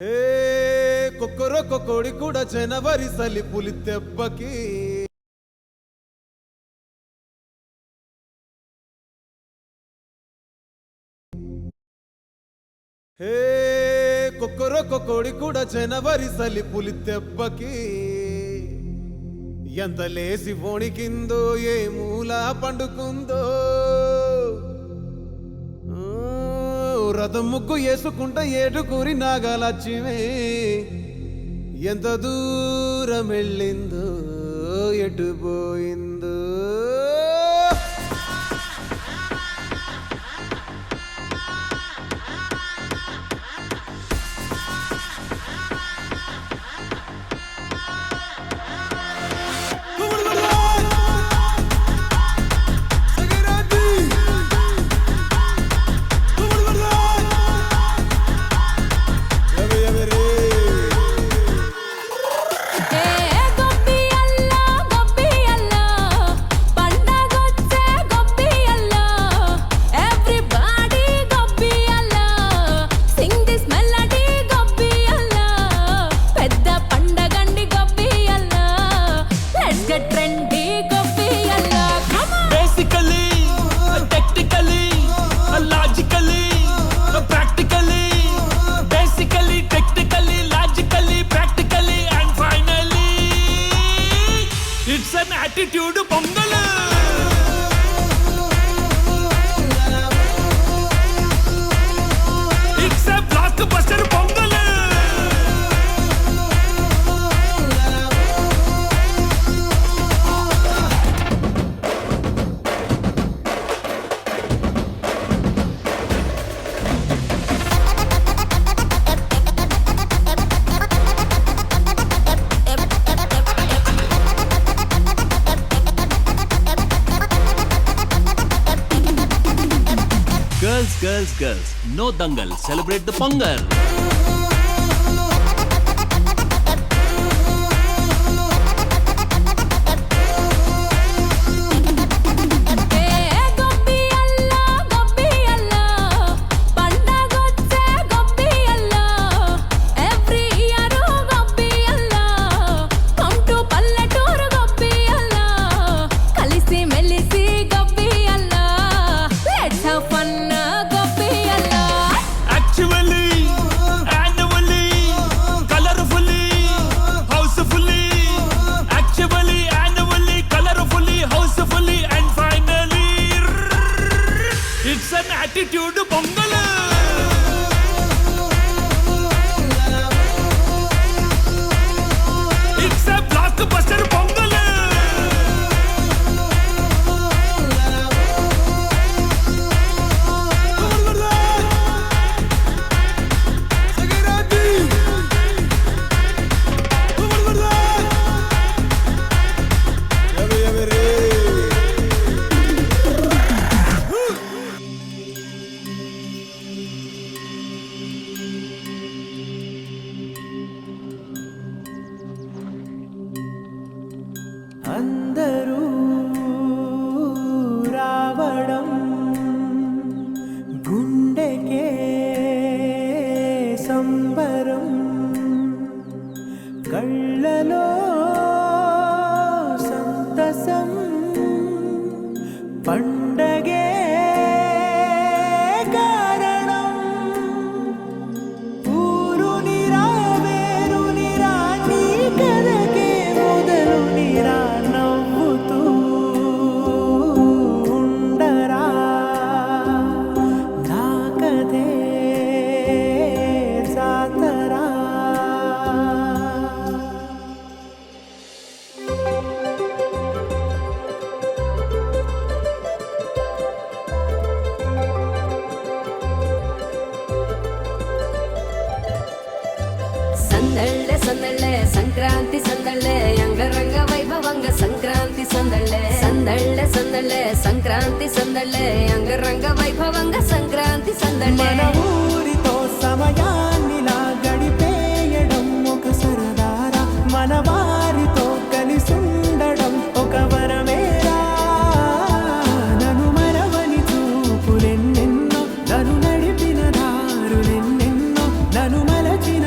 కొక్కరొక్క కోడి కూడా జనవరి సలి పులి దెబ్బకి కొక్కరొక్క కోడి కూడా జనవరి సలి పులి దెబ్బకి ఎంత లేసి వణికిందో ఏ మూల పండుకుందో రథం ముగ్గు వేసుకుంటా ఏటుకూరి నాగలచ్చివే ఎంత దూరం వెళ్ళిందో ఎటు పోయిందో attitude pongal it's a block buster pongal Girls, no dangal, celebrate the Pongal. attitude pongal it's a block buster pongal అందరూ రావడం గుండెకే సంబరం కళ్ళలో సంతసం పండగే కారణం ఊరు నిరా వేరు నిరా నీ కథకే మొదలు నిరా సందళ్ళే సంక్రాంతి సందళ్ళే అంగరంగ వైభవంగ సంక్రాంతి సందళ్ళే సందళ్ళే సంక్రాంతి సందళ్ళే అంగరంగ వైభవంగ సంక్రాంతి సందళ్ళే మన ఊరితో సమయాన్నిలా గడిపేయడం ఒక సరదారా మన వారితో కలిసుండడం ఒక వరమేరా నన్ను మరవని చూపులెన్నెన్నో నన్ను నడిపిన దారులెన్నెన్నో నన్ను మలచిన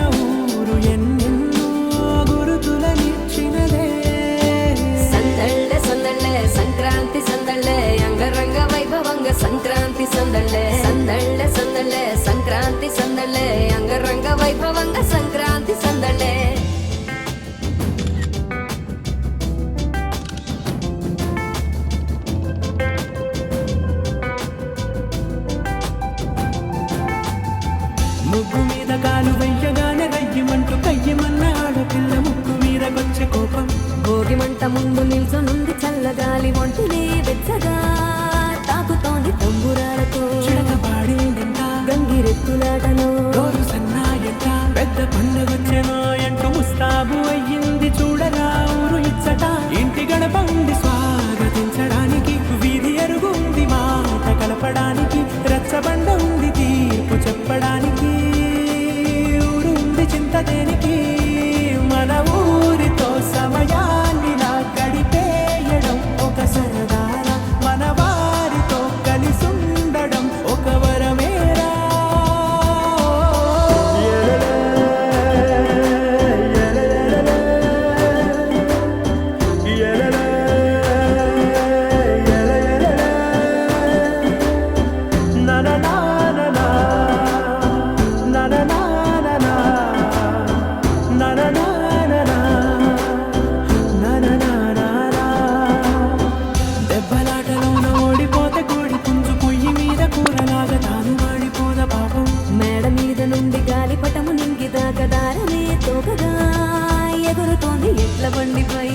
ఎడ్ల బండిపై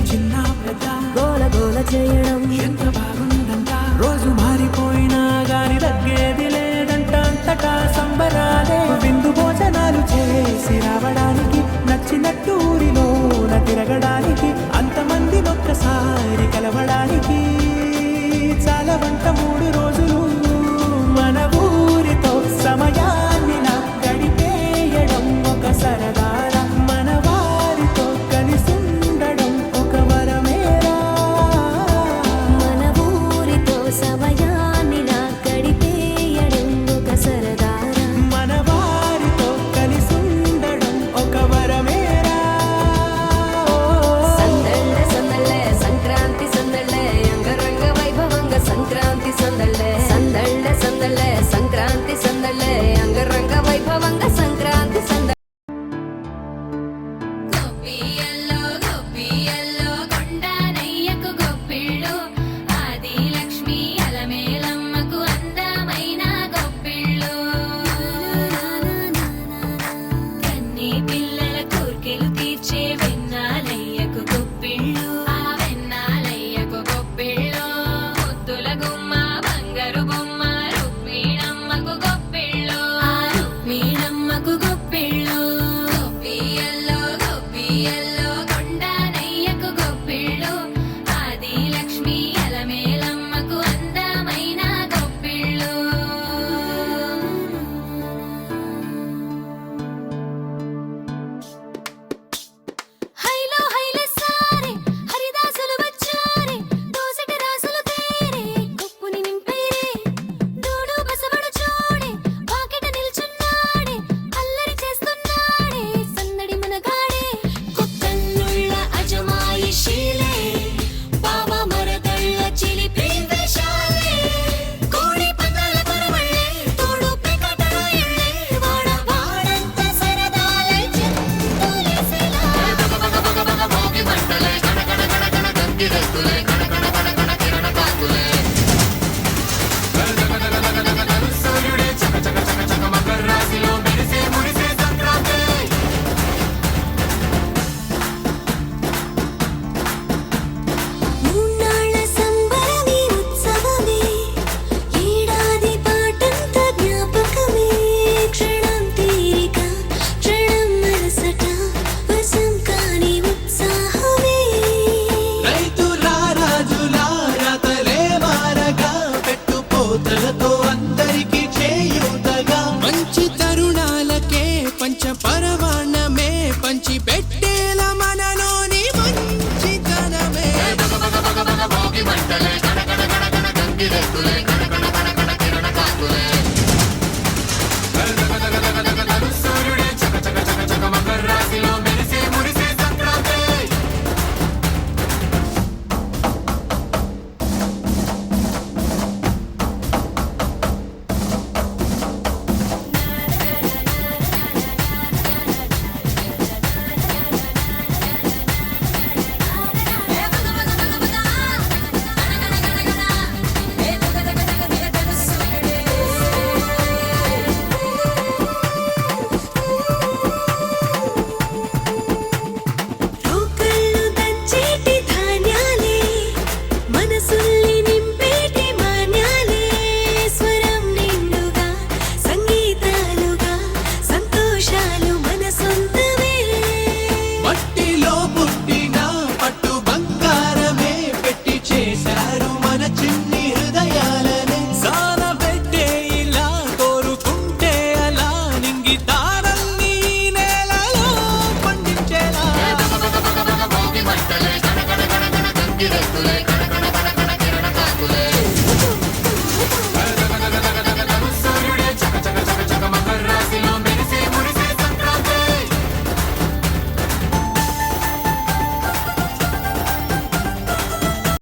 చిన్న పెద్ద గోల గోల చేయడం ఎంత బాగుందంట రోజు మారిపోయినా గాని తగ్గేది లేదంట అంతటా సంబరాలే విందు భోజనాలు చేసి రావడానికి నచ్చినట్టు ఊరిలోన తిరగడానికి అంతమంది ఒక్కసారి కలవడానికి చాలా వంట 3 రోజులు